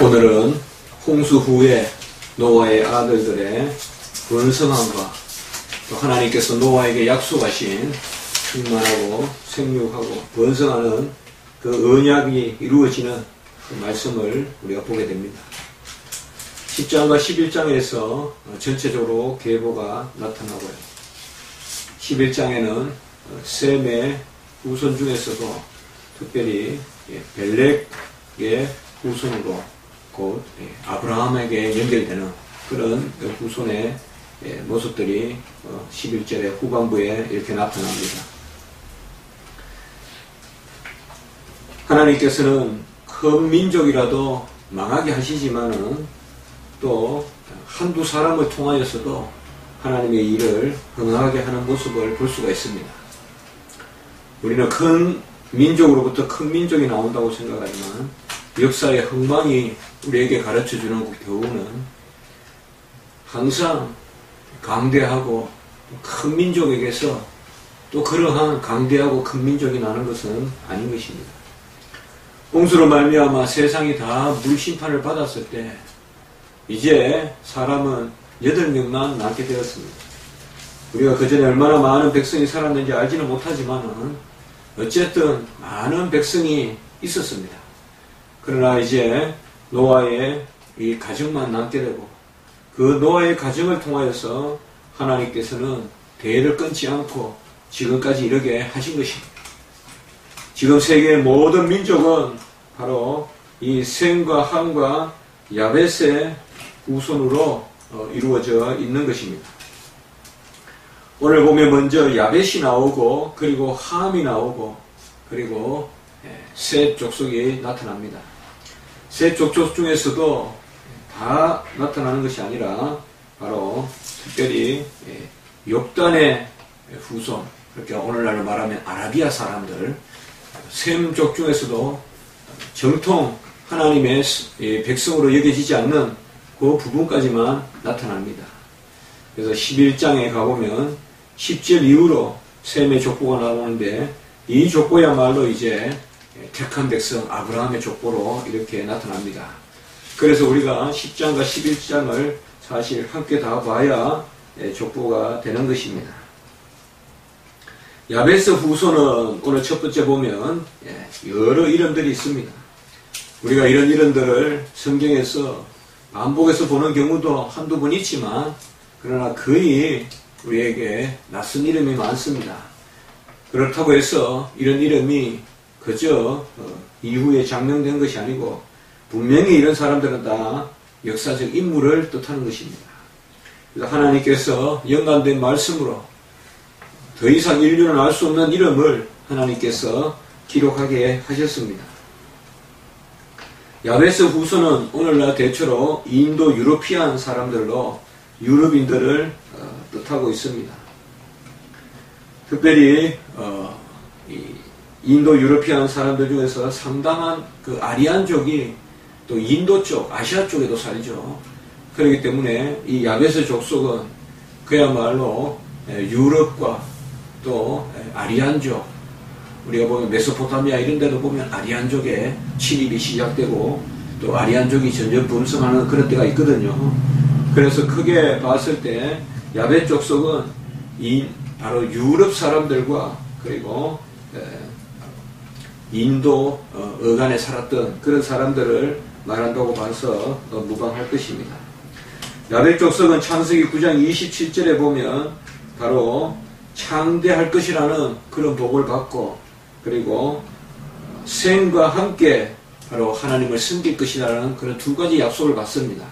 오늘은 홍수 후에 노아의 아들들의 번성함과 또 하나님께서 노아에게 약속하신 충만하고 생육하고 번성하는 그 언약이 이루어지는 그 말씀을 우리가 보게 됩니다. 10장과 11장에서 전체적으로 계보가 나타나고요. 11장에는 셈의 후손 중에서도 특별히 벨렉의 후손으로 곧 아브라함에게 연결되는 그런 후손의 모습들이 11절의 후반부에 이렇게 나타납니다. 하나님께서는 큰 민족이라도 망하게 하시지만은 또 한두 사람을 통하여서도 하나님의 일을 흥하게 하는 모습을 볼 수가 있습니다. 우리는 큰 민족으로부터 큰 민족이 나온다고 생각하지만 역사의 흥망이 우리에게 가르쳐주는 교훈은 항상 강대하고 큰 민족에게서 또 그러한 강대하고 큰 민족이 나는 것은 아닌 것입니다. 홍수로 말미암아 세상이 다 물심판을 받았을 때 이제 사람은 8명만 남게 되었습니다. 우리가 그전에 얼마나 많은 백성이 살았는지 알지는 못하지만 어쨌든 많은 백성이 있었습니다. 그러나 이제 노아의 이 가정만 남게 되고 그 노아의 가정을 통하여서 하나님께서는 대를 끊지 않고 지금까지 이르게 하신 것입니다. 지금 세계의 모든 민족은 바로 이 셈과 함과 야벳의 후손으로 이루어져 있는 것입니다. 오늘 보면 먼저 야벳이 나오고 그리고 함이 나오고 그리고 셋 족속이 나타납니다. 셋 족속 중에서도 다 나타나는 것이 아니라 바로 특별히 욥단의 후손, 그렇게 오늘날로 말하면 아라비아 사람들, 셈족 중에서도 정통 하나님의 백성으로 여겨지지 않는 그 부분까지만 나타납니다. 그래서 11장에 가보면 10절 이후로 셈의 족보가 나오는데 이 족보야말로 이제 택한 백성 아브라함의 족보로 이렇게 나타납니다. 그래서 우리가 10장과 11장을 사실 함께 다 봐야 족보가 되는 것입니다. 야베스 후손은 오늘 첫 번째 보면 여러 이름들이 있습니다. 우리가 이런 이름들을 성경에서 반복해서 보는 경우도 한두 번 있지만 그러나 거의 우리에게 낯선 이름이 많습니다. 그렇다고 해서 이런 이름이 그저 이후에 장명된 것이 아니고 분명히 이런 사람들은 다 역사적 인물을 뜻하는 것입니다. 그래서 하나님께서 연관된 말씀으로 더 이상 인류는 알 수 없는 이름을 하나님께서 기록하게 하셨습니다. 야베스 후손은 오늘날 대체로 인도 유로피안 사람들로 유럽인들을 뜻하고 있습니다. 특별히 인도 유로피안 사람들 중에서 상당한 그 아리안족이 또 인도 쪽, 아시아 쪽에도 살죠. 그렇기 때문에 이 야베스 족속은 그야말로 유럽과 또 아리안족, 우리가 보면 메소포타미아 이런 데도 보면 아리안족의 침입이 시작되고 또 아리안족이 점점 번성하는 그런 때가 있거든요. 그래서 크게 봤을 때 야벳 족속은 바로 유럽 사람들과 그리고 인도 어간에 살았던 그런 사람들을 말한다고 봐서 무방할 것입니다. 야벳 족속은 창세기 9장 27절에 보면 바로 창대할 것이라는 그런 복을 받고 그리고 셈과 함께 바로 하나님을 섬길 것이라는 그런 두 가지 약속을 받습니다.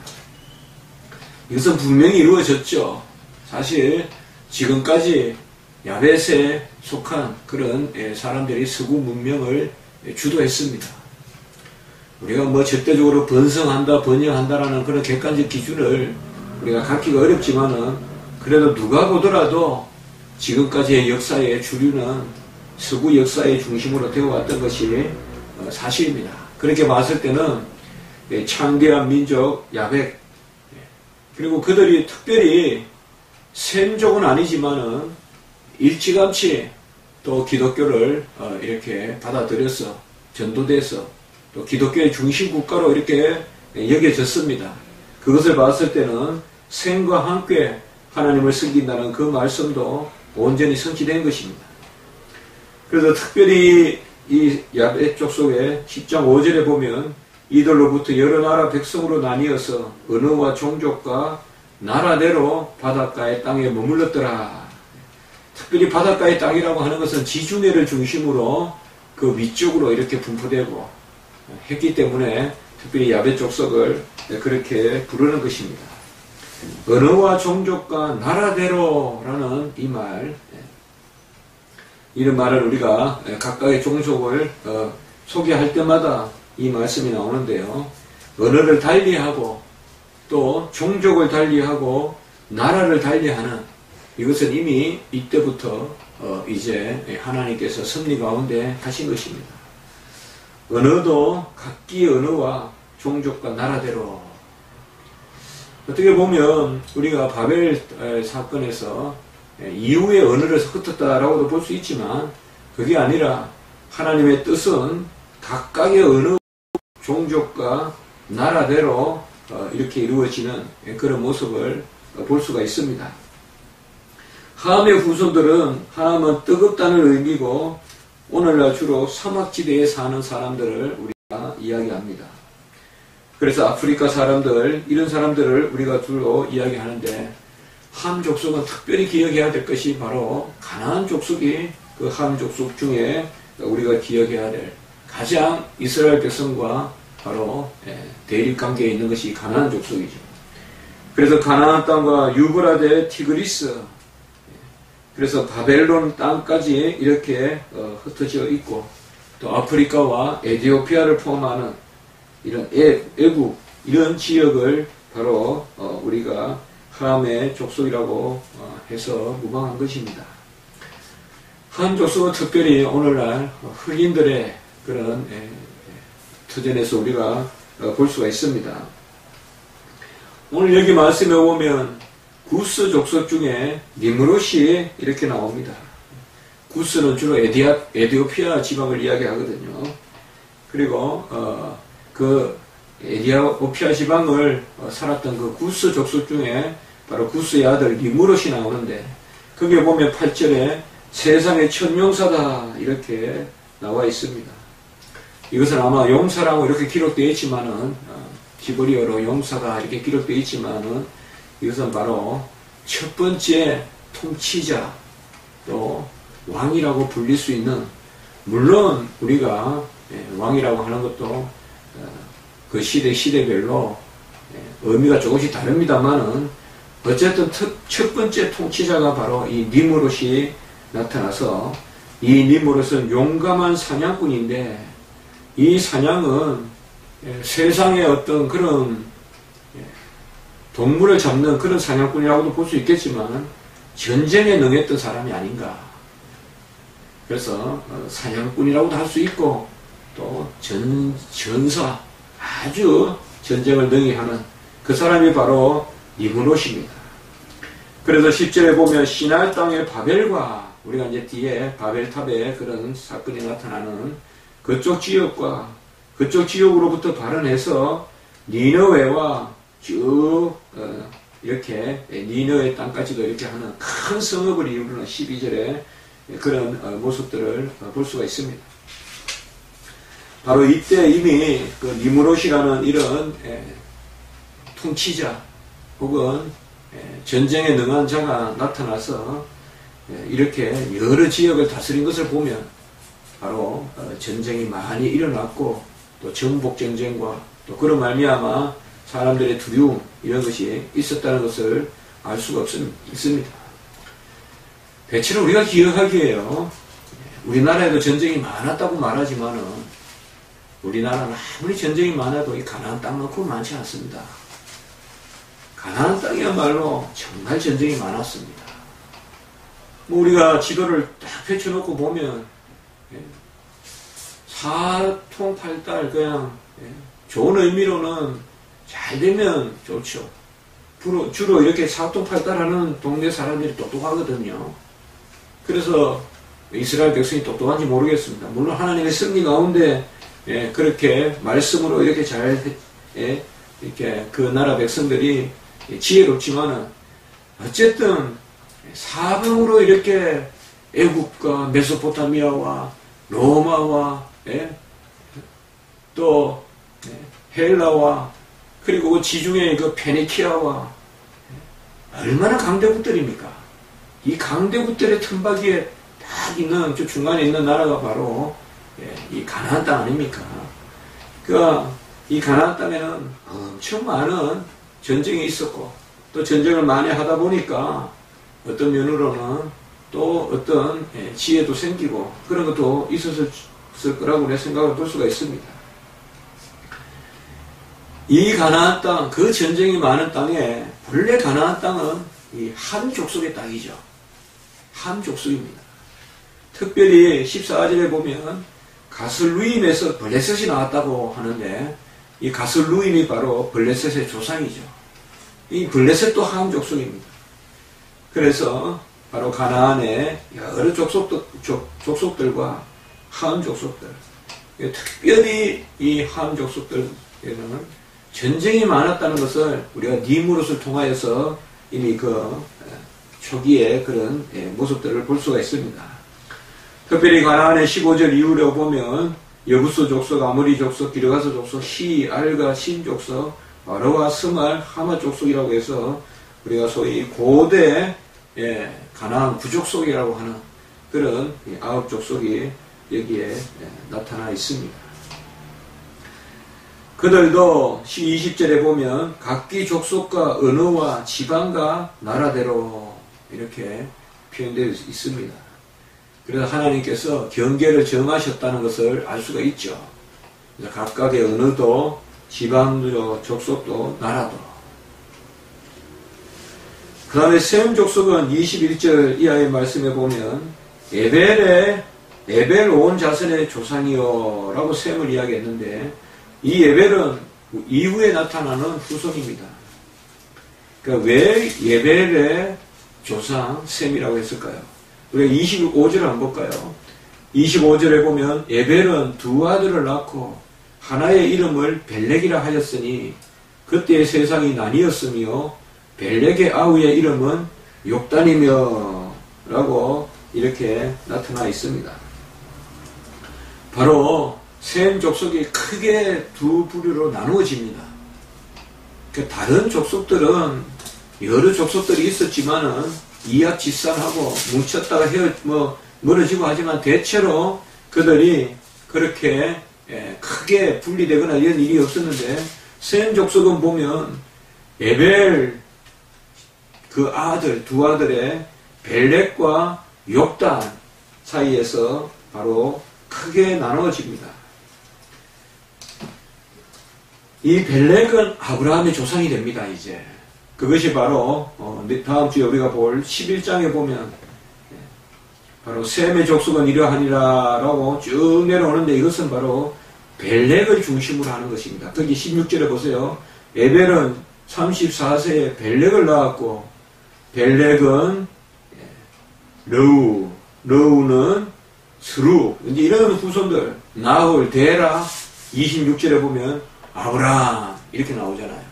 이것은 분명히 이루어졌죠. 사실 지금까지 야벳에 속한 그런 사람들이 서구 문명을 주도했습니다. 우리가 뭐 절대적으로 번성한다, 번영한다라는 그런 객관적 기준을 우리가 갖기가 어렵지만은 그래도 누가 보더라도 지금까지의 역사의 주류는 서구 역사의 중심으로 되어왔던 것이 사실입니다. 그렇게 봤을 때는 창대한 민족 야벳, 그리고 그들이 특별히 셈족은 아니지만은 일찌감치 또 기독교를 이렇게 받아들여서 전도돼서 또 기독교의 중심 국가로 이렇게 여겨졌습니다. 그것을 봤을 때는 생과 함께 하나님을 섬긴다는 그 말씀도 온전히 성취된 것입니다. 그래서 특별히 이 야벳 족속의 10장 5절에 보면 이들로부터 여러 나라 백성으로 나뉘어서 언어와 종족과 나라대로 바닷가의 땅에 머물렀더라. 특별히 바닷가의 땅이라고 하는 것은 지중해를 중심으로 그 위쪽으로 이렇게 분포되고 했기 때문에 특별히 야벳 족속을 그렇게 부르는 것입니다. 언어와 종족과 나라대로라는 이 말, 이런 말을 우리가 각각의 종족을 소개할 때마다 이 말씀이 나오는데요. 언어를 달리하고 또 종족을 달리하고 나라를 달리하는, 이것은 이미 이때부터 이제 하나님께서 섭리 가운데 하신 것입니다. 언어도 각기 언어와 종족과 나라대로, 어떻게 보면 우리가 바벨 사건에서 이후에 언어를 흩었다라고도 볼 수 있지만, 그게 아니라 하나님의 뜻은 각각의 언어, 종족과 나라대로 이렇게 이루어지는 그런 모습을 볼 수가 있습니다. 함의 후손들은 함은 뜨겁다는 의미고, 오늘날 주로 사막지대에 사는 사람들을 우리가 이야기합니다. 그래서 아프리카 사람들, 이런 사람들을 우리가 주로 이야기하는데, 함 족속은 특별히 기억해야 될 것이 바로 가나안 족속이 그 함 족속 중에 우리가 기억해야 될 가장 이스라엘 백성과 바로 대립 관계에 있는 것이 가나안 족속이죠. 그래서 가나안 땅과 유브라데, 티그리스, 그래서 바벨론 땅까지 이렇게 흩어져 있고, 또 아프리카와 에티오피아를 포함하는 이런 애국, 이런 지역을 바로 우리가 함의 족속이라고 해서 무방한 것입니다. 함 족속은 특별히 오늘날 흑인들의 그런 터전에서 우리가 볼 수가 있습니다. 오늘 여기 말씀에 보면 구스 족속 중에 니므롯이 이렇게 나옵니다. 구스는 주로 에티오피아 지방을 이야기하거든요. 그리고 그 에티오피아 지방을 살았던 그 구스 족속 중에 바로 구스의 아들 니므롯이 나오는데, 거기에 보면 8절에 세상의 천용사다 이렇게 나와 있습니다. 이것은 아마 용사라고 이렇게 기록되어 있지만은, 히브리어로 용사가 이렇게 기록되어 있지만은, 이것은 바로 첫 번째 통치자, 또 왕이라고 불릴 수 있는, 물론 우리가 왕이라고 하는 것도 그 시대별로 의미가 조금씩 다릅니다만은, 어쨌든 첫 번째 통치자가 바로 이 니므롯이 나타나서, 이 니므롯은 용감한 사냥꾼인데, 이 사냥은 세상의 어떤 그런 동물을 잡는 그런 사냥꾼이라고도 볼 수 있겠지만, 전쟁에 능했던 사람이 아닌가. 그래서 사냥꾼이라고도 할 수 있고, 또 전사, 아주 전쟁을 능히 하는 그 사람이 바로 니므롯입니다. 그래서 10절에 보면 시날 땅의 바벨과, 우리가 이제 뒤에 바벨탑의 그런 사건이 나타나는 그쪽 지역과 그쪽 지역으로부터 발원해서 니느웨와 쭉 이렇게 니느웨 땅까지도 이렇게 하는 큰 성읍을 이루는 12절에 그런 모습들을 볼 수가 있습니다. 바로 이때 이미 그 니므롯이라는 이런 통치자 혹은 전쟁에 능한 자가 나타나서 이렇게 여러 지역을 다스린 것을 보면, 바로 전쟁이 많이 일어났고, 또 정복 전쟁과 또 그런 말미암아 사람들의 두려움, 이런 것이 있었다는 것을 알 수가 있습니다. 대체로 우리가 기억하기에요, 우리나라에도 전쟁이 많았다고 말하지만은, 우리나라는 아무리 전쟁이 많아도 이 가나안 땅만큼 많지 않습니다. 가나안 땅이야말로 정말 전쟁이 많았습니다. 뭐 우리가 지도를 딱 펼쳐놓고 보면 사통팔달 그냥 좋은 의미로는 잘 되면 좋죠. 주로 이렇게 사통팔달하는 동네 사람들이 똑똑하거든요. 그래서 이스라엘 백성이 똑똑한지 모르겠습니다. 물론 하나님의 승리 가운데 그렇게 말씀으로 이렇게 잘 이렇게 그 나라 백성들이 지혜롭지만은 어쨌든 사방으로 이렇게 애굽과 메소포타미아와 로마와 또 헬라와 그리고 지중해 그 페니키아와 얼마나 강대국들입니까? 이 강대국들의 틈바기에 딱 있는 저 중간에 있는 나라가 바로 이 가나안 땅 아닙니까? 그러니까 이 가나안 땅에는 엄청 많은 전쟁이 있었고 또 전쟁을 많이 하다 보니까 어떤 면으로는 또 어떤 지혜도 생기고 그런 것도 있었을 거라고 내 생각을 볼 수가 있습니다. 이 가나안 땅, 그 전쟁이 많은 땅에 본래 가나안 땅은 이 함 족속의 땅이죠. 함 족속입니다. 특별히 14절에 보면 가슬루임에서 블레셋이 나왔다고 하는데 이 가슬루임이 바로 블레셋의 조상이죠. 이 블레셋도 함 족속입니다. 그래서 바로 가나안의 여러 족속들과 함 족속들, 특별히 이 함 족속들에는 전쟁이 많았다는 것을 우리가 니무롯을 통하여서 이미 그 초기의 그런 모습들을 볼 수가 있습니다. 특별히 가나안의 15절 이후로 보면 여부스 족속, 아모리 족속, 기르가스 족속, 히, 알가, 신 족속, 아르와, 스말, 하마 족속이라고 해서 우리가 소위 고대 가나안 부족속이라고 하는 그런 9족속이 여기에 나타나 있습니다. 그들도 20절에 보면 각기 족속과 언어와 지방과 나라대로 이렇게 표현되어 있습니다. 그래서 하나님께서 경계를 정하셨다는 것을 알 수가 있죠. 각각의 언어도 지방도 족속도 나라도. 그 다음에 셈 족속은 21절 이하의 말씀에 보면 에벨 온 자손의 조상이요 라고 셈을 이야기했는데 이 에벨은 이후에 나타나는 후손입니다. 그러니까 왜 에벨의 조상 셈이라고 했을까요? 우리가 25절을 한번 볼까요? 25절에 보면 에벨은 두 아들을 낳고 하나의 이름을 벨렉이라 하였으니 그때의 세상이 나뉘었으며 벨렉의 아우의 이름은 욕단이며 라고 이렇게 나타나 있습니다. 바로 셈 족속이 크게 두 부류로 나누어집니다. 다른 족속들은 여러 족속들이 있었지만은 이합집산하고 뭉쳤다가 멀어지고 하지만 대체로 그들이 그렇게 크게 분리되거나 이런 일이 없었는데 셈 족속은 보면 에벨 그 두 아들의 벨렉과 욕단 사이에서 바로 크게 나누어집니다. 이 벨렉은 아브라함의 조상이 됩니다. 이제 그것이 바로 다음 주에 우리가 볼 11장에 보면 바로 셈의 족속은 이러하니라 라고 쭉 내려오는데 이것은 바로 벨렉을 중심으로 하는 것입니다. 거기 16절에 보세요. 에벨은 34세에 벨렉을 낳았고 벨렉은 러우는 스루 이제 이런 후손들 나홀, 데라 26절에 보면 아브라함 이렇게 나오잖아요.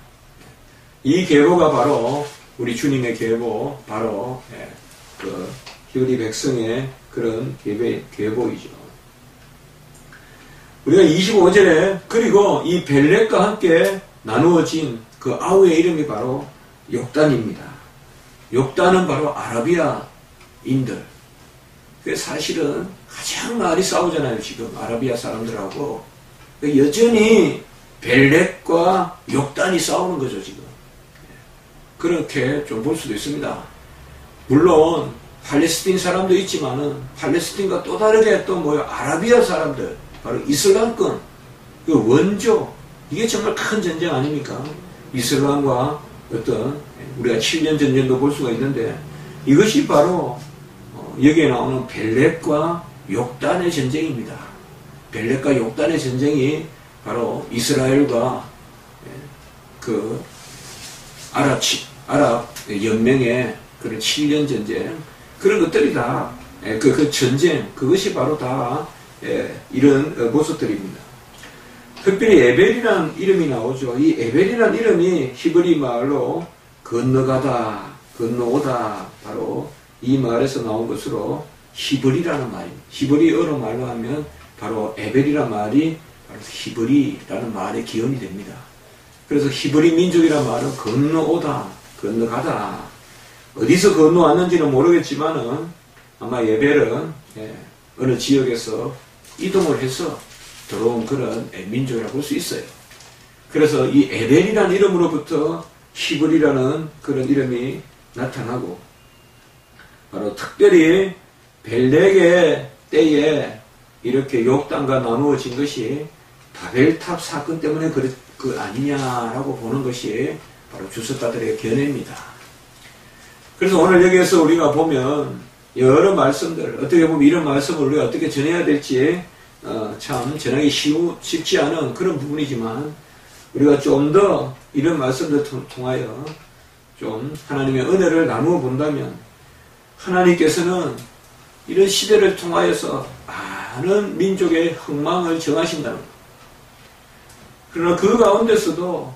이 계보가 바로 우리 주님의 계보 바로 그 히브리 백성의 그런 계보이죠. 우리가 25절에 그리고 이 벨렉과 함께 나누어진 그 아우의 이름이 바로 욕단입니다. 욕단은 바로 아라비아인들. 사실은 가장 많이 싸우잖아요. 지금 아라비아 사람들하고. 여전히 벨렉과 욕단이 싸우는 거죠. 지금. 그렇게 좀 볼 수도 있습니다. 물론 팔레스틴 사람도 있지만은 팔레스틴과 또 다르게 또 아라비아 사람들 바로 이슬람권 그 원조 이게 정말 큰 전쟁 아닙니까? 이슬람과 어떤 우리가 7년 전쟁도 볼 수가 있는데 이것이 바로 여기에 나오는 벨렉과 욕단의 전쟁입니다. 벨렉과 욕단의 전쟁이 바로 이스라엘과 그 아랍 연맹의 그런 7년 전쟁 그런 것들이 다 그 전쟁 그것이 바로 다 이런 모습들입니다. 특별히 에벨이라는 이름이 나오죠. 이 에벨이라는 이름이 히브리 말로 건너가다, 건너오다, 바로 이 말에서 나온 것으로 히브리라는 말입니다. 히브리어로 말로 하면 바로 에벨이라는 말이 바로 히브리라는 말의 기원이 됩니다. 그래서 히브리 민족이라는 말은 건너오다, 건너가다. 어디서 건너왔는지는 모르겠지만은 아마 에벨은 어느 지역에서 이동을 해서 들어온 그런 민족이라고 볼 수 있어요. 그래서 이 에벨이라는 이름으로부터 히브리라는 그런 이름이 나타나고, 바로 특별히 벨렉의 때에 이렇게 욕단과 나누어진 것이 바벨탑 사건 때문에 그 아니냐라고 보는 것이 바로 주석가들의 견해입니다. 그래서 오늘 여기에서 우리가 보면 여러 말씀들, 어떻게 보면 이런 말씀을 우리가 어떻게 전해야 될지 참 전하기 쉽지 않은 그런 부분이지만, 우리가 좀 더 이런 말씀들 통하여 좀 하나님의 은혜를 나누어 본다면, 하나님께서는 이런 시대를 통하여서 많은 민족의 흥망을 정하신다는 것. 그러나 그 가운데서도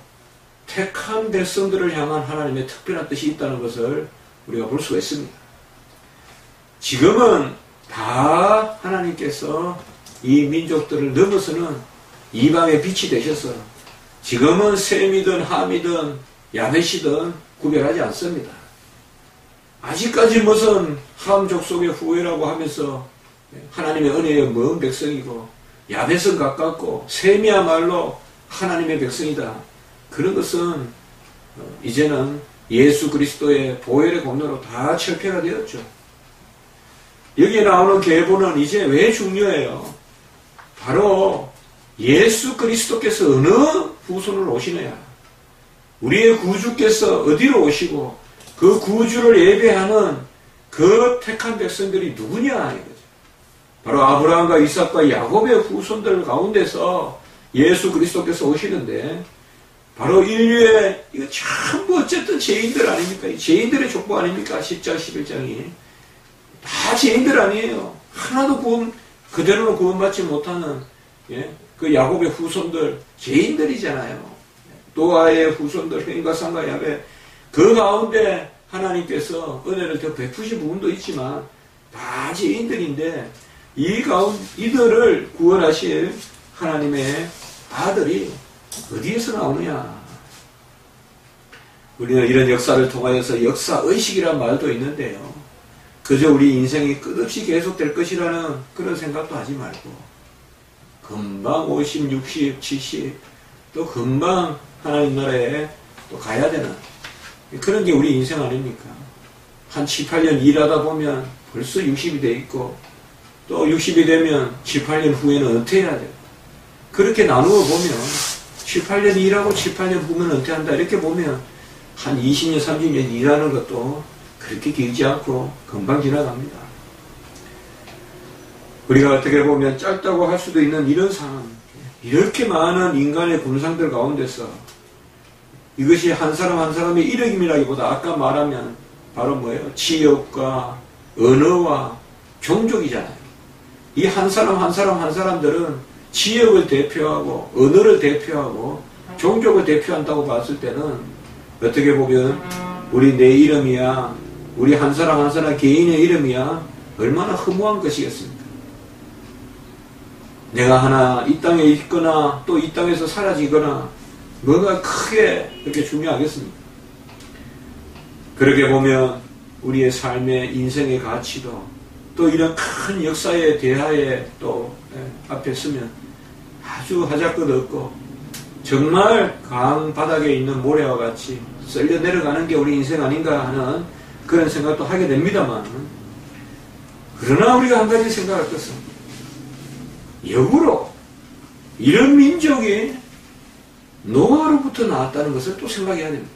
택한 백성들을 향한 하나님의 특별한 뜻이 있다는 것을 우리가 볼 수가 있습니다. 지금은 다 하나님께서 이 민족들을 넘어서는 이방의 빛이 되셔서 지금은 셈이든 함이든 야벳이든 구별하지 않습니다. 아직까지 무슨 함 족속의 후예라고 하면서 하나님의 은혜의 먼 백성이고, 야벳은 가깝고 셈이야말로 하나님의 백성이다. 그런 것은 이제는 예수 그리스도의 보혈의 공로로 다 철폐가 되었죠. 여기에 나오는 계보는 이제 왜 중요해요? 바로 예수 그리스도께서 어느 후손으로 오시느냐, 우리의 구주께서 어디로 오시고 그 구주를 예배하는 그 택한 백성들이 누구냐 이거죠. 바로 아브라함과 이삭과 야곱의 후손들 가운데서 예수 그리스도께서 오시는데, 바로 인류의 이거 전부 어쨌든 죄인들 아닙니까? 죄인들의 족보 아닙니까? 10장 11장이 다 죄인들 아니에요. 하나도 그대로는 구원받지 못하는 그 야곱의 후손들 죄인들이잖아요. 노아의 후손들 햄과 삼과 야벳, 그 가운데 하나님께서 은혜를 더 베푸신 부분도 있지만 다 죄인들인데, 이들을 구원하실 하나님의 아들이 어디에서 나오느냐. 우리는 이런 역사를 통하여서 역사의식이란 말도 있는데요, 그저 우리 인생이 끝없이 계속될 것이라는 그런 생각도 하지 말고, 금방 50, 60, 70, 또 금방 하나님 나라에 또 가야 되는 그런 게 우리 인생 아닙니까? 한 7, 8년 일하다 보면 벌써 60이 돼 있고, 또 60이 되면 7, 8년 후에는 은퇴해야 돼요. 그렇게 나누어 보면 7, 8년 일하고 7, 8년 후면 은퇴한다 이렇게 보면 한 20년, 30년 일하는 것도 그렇게 길지 않고 금방 지나갑니다. 우리가 어떻게 보면 짧다고 할 수도 있는 이런 상황, 이렇게 많은 인간의 군상들 가운데서 이것이 한 사람 한 사람의 이력임이라기보다 아까 말하면 바로 뭐예요? 지역과 언어와 종족이잖아요. 이 한 사람 한 사람 한 사람들은 지역을 대표하고 언어를 대표하고 종족을 대표한다고 봤을 때는 어떻게 보면 우리 내 이름이야, 우리 한 사람 한 사람 개인의 이름이야 얼마나 허무한 것이겠습니까? 내가 하나 이 땅에 있거나 또 이 땅에서 사라지거나 뭐가 크게 그렇게 중요하겠습니까? 그렇게 보면 우리의 삶의 인생의 가치도 또 이런 큰 역사의 대하에 또 앞에 서면 아주 하잘것 없고 정말 강 바닥에 있는 모래와 같이 썰려 내려가는 게 우리 인생 아닌가 하는 그런 생각도 하게 됩니다만, 그러나 우리가 한 가지 생각할 것은 역으로 이런 민족이 노아로부터 나왔다는 것을 또 생각해야 됩니다.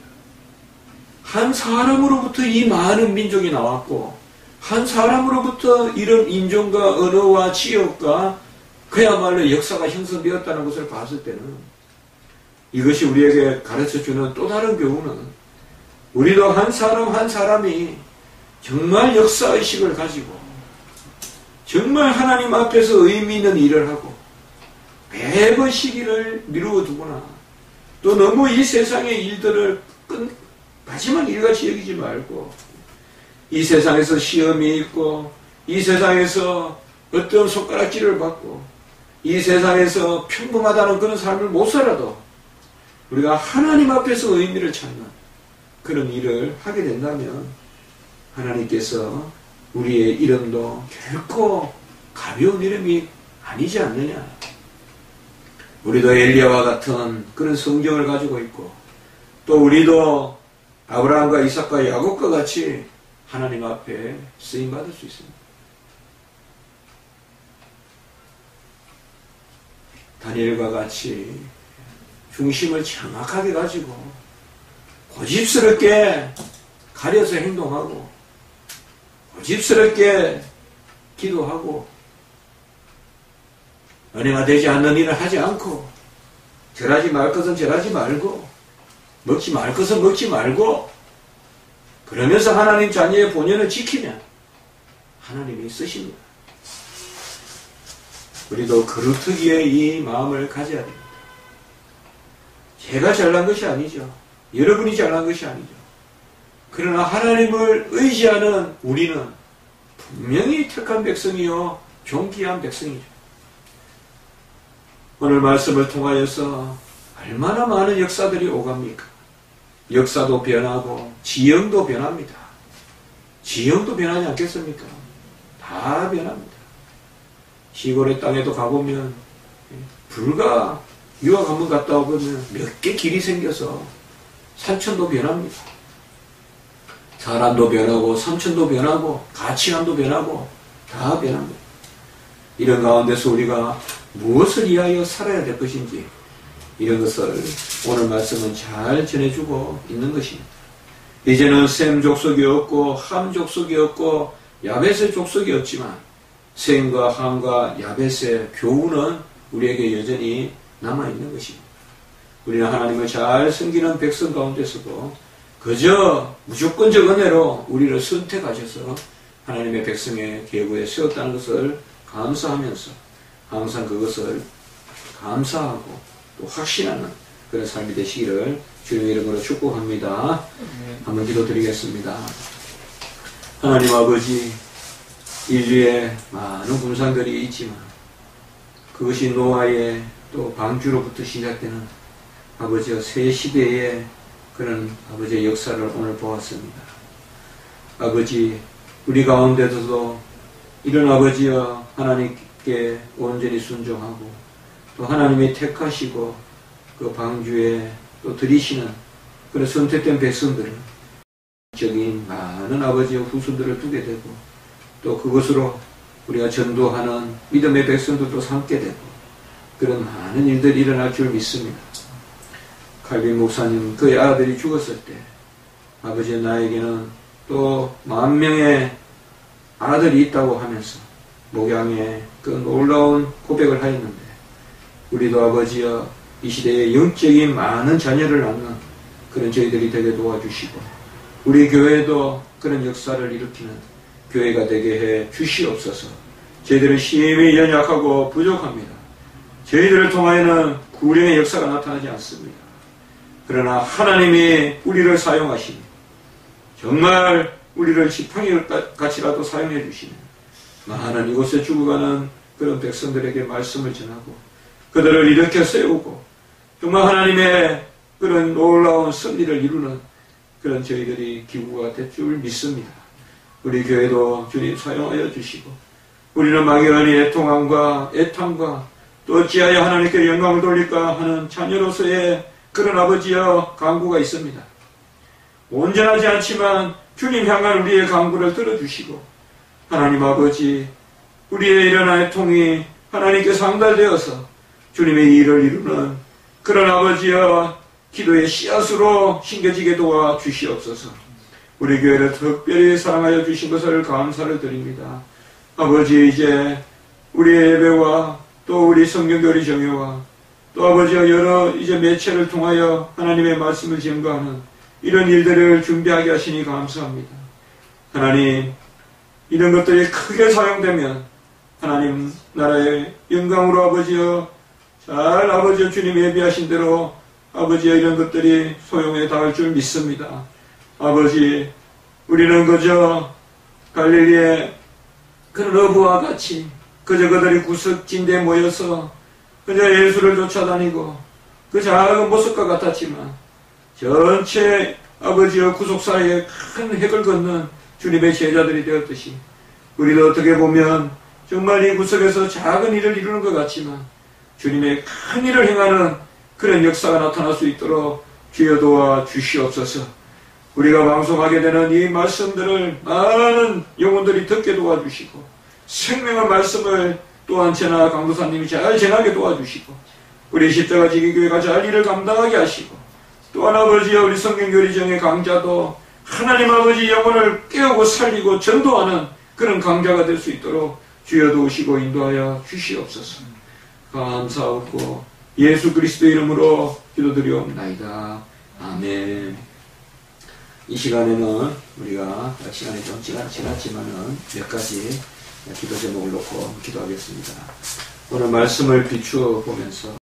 한 사람으로부터 이 많은 민족이 나왔고 한 사람으로부터 이런 인종과 언어와 지역과 그야말로 역사가 형성되었다는 것을 봤을 때는 이것이 우리에게 가르쳐주는 또 다른 교훈은 우리도 한 사람 한 사람이 정말 역사의식을 가지고 정말 하나님 앞에서 의미 있는 일을 하고 매번 시기를 미루어 두거나 또 너무 이 세상의 일들을 마지막 일같이 여기지 말고 이 세상에서 시험이 있고 이 세상에서 어떤 손가락질을 받고 이 세상에서 평범하다는 그런 삶을 못 살아도 우리가 하나님 앞에서 의미를 찾는 그런 일을 하게 된다면 하나님께서 우리의 이름도 결코 가벼운 이름이 아니지 않느냐. 우리도 엘리야와 같은 그런 성경을 가지고 있고 또 우리도 아브라함과 이삭과 야곱과 같이 하나님 앞에 쓰임받을 수 있습니다. 다니엘과 같이 중심을 정확하게 가지고 고집스럽게 가려서 행동하고 고집스럽게 기도하고 은혜가 되지 않는 일을 하지 않고 절하지 말 것은 절하지 말고 먹지 말 것은 먹지 말고 그러면서 하나님 자녀의 본연을 지키면 하나님이 쓰십니다. 우리도 그루터기의 이 마음을 가져야 됩니다. 제가 잘난 것이 아니죠. 여러분이 잘난 것이 아니죠. 그러나 하나님을 의지하는 우리는 분명히 택한 백성이요 존귀한 백성이죠. 오늘 말씀을 통하여서 얼마나 많은 역사들이 오갑니까? 역사도 변하고 지형도 변합니다. 지형도 변하지 않겠습니까? 다 변합니다. 시골의 땅에도 가보면 불과 유학 한번 갔다 오면 몇 개 길이 생겨서 산천도 변합니다. 사람도 변하고 삼천도 변하고 가치관도 변하고 다 변합니다. 이런 가운데서 우리가 무엇을 위하여 살아야 될 것인지 이런 것을 오늘 말씀은 잘 전해주고 있는 것입니다. 이제는 셈 족속이 없고 함 족속이 없고 야벳의 족속이 없지만 셈과 함과 야벳의 교훈은 우리에게 여전히 남아있는 것입니다. 우리는 하나님을 잘 섬기는 백성 가운데서도 그저 무조건적 은혜로 우리를 선택하셔서 하나님의 백성의 계보에 세웠다는 것을 감사하면서 항상 그것을 감사하고 또 확신하는 그런 삶이 되시기를 주님의 이름으로 축복합니다. 한번 기도드리겠습니다. 하나님 아버지, 인류에 많은 군상들이 있지만 그것이 노아의 또 방주로부터 시작되는 아버지의 새 시대의 그런 아버지의 역사를 오늘 보았습니다. 아버지, 우리 가운데서도 이런 아버지여 하나님께 온전히 순종하고 또 하나님이 택하시고 그 방주에 또 들이시는 그런 선택된 백성들은 적인 많은 아버지의 후손들을 두게 되고 또 그것으로 우리가 전도하는 믿음의 백성들도 삼게 되고 그런 많은 일들이 일어날 줄 믿습니다. 칼빈 목사님 그의 아들이 죽었을 때 아버지 나에게는 또 10,000명의 아들이 있다고 하면서 목양의 그 놀라운 고백을 하였는데 우리도 아버지여 이 시대에 영적인 많은 자녀를 낳는 그런 저희들이 되게 도와주시고 우리 교회도 그런 역사를 일으키는 교회가 되게 해 주시옵소서. 저희들은 심히 연약하고 부족합니다. 저희들을 통하여는 구령의 역사가 나타나지 않습니다. 그러나 하나님이 우리를 사용하시니 정말 우리를 지팡이같이라도 사용해 주시는 많은 이곳에 죽어가는 그런 백성들에게 말씀을 전하고 그들을 일으켜 세우고 정말 하나님의 그런 놀라운 승리를 이루는 그런 저희들이 기구가 될 줄 믿습니다. 우리 교회도 주님 사용하여 주시고 우리는 막연히 애통함과 애탐과 또 어찌하여 하나님께 영광을 돌릴까 하는 자녀로서의 그런 아버지여 간구가 있습니다. 온전하지 않지만 주님 향한 우리의 간구를 들어주시고 하나님 아버지 우리의 이런 애통이 하나님께 상달되어서 주님의 일을 이루는 그런 아버지여 기도의 씨앗으로 심겨지게 도와주시옵소서. 우리 교회를 특별히 사랑하여 주신 것을 감사를 드립니다. 아버지 이제 우리의 예배와 또 우리 성경교리 정회와 또 아버지와 여러 이제 매체를 통하여 하나님의 말씀을 증거하는 이런 일들을 준비하게 하시니 감사합니다. 하나님 이런 것들이 크게 사용되면 하나님 나라의 영광으로 아버지여 잘 아버지여 주님 예비하신 대로 아버지의 이런 것들이 소용에 닿을 줄 믿습니다. 아버지, 우리는 그저 갈릴리의 그런 어부와 같이 그저 그들이 구석진대에 모여서 그저 예수를 쫓아다니고 그 작은 모습과 같았지만 전체 아버지의 구속사에 큰 핵을 걷는 주님의 제자들이 되었듯이 우리도 어떻게 보면 정말 이 구석에서 작은 일을 이루는 것 같지만 주님의 큰 일을 행하는 그런 역사가 나타날 수 있도록 주여 도와 주시옵소서. 우리가 방송하게 되는 이 말씀들을 많은 영혼들이 듣게 도와주시고 생명의 말씀을 또한 제나 강도사님이 잘 전하게 도와주시고 우리 십자가 지기교회가 잘 일을 감당하게 하시고 또한 아버지여 우리 성경교리정의 강자도 하나님 아버지 영혼을 깨우고 살리고 전도하는 그런 강자가 될 수 있도록 주여 도우시고 인도하여 주시옵소서. 감사하고 예수 그리스도 이름으로 기도드리옵나이다. 아멘. 이 시간에는 우리가 시간이 좀 지났지만은 몇 가지 기도 제목을 놓고 기도하겠습니다. 오늘 말씀을 비추어 보면서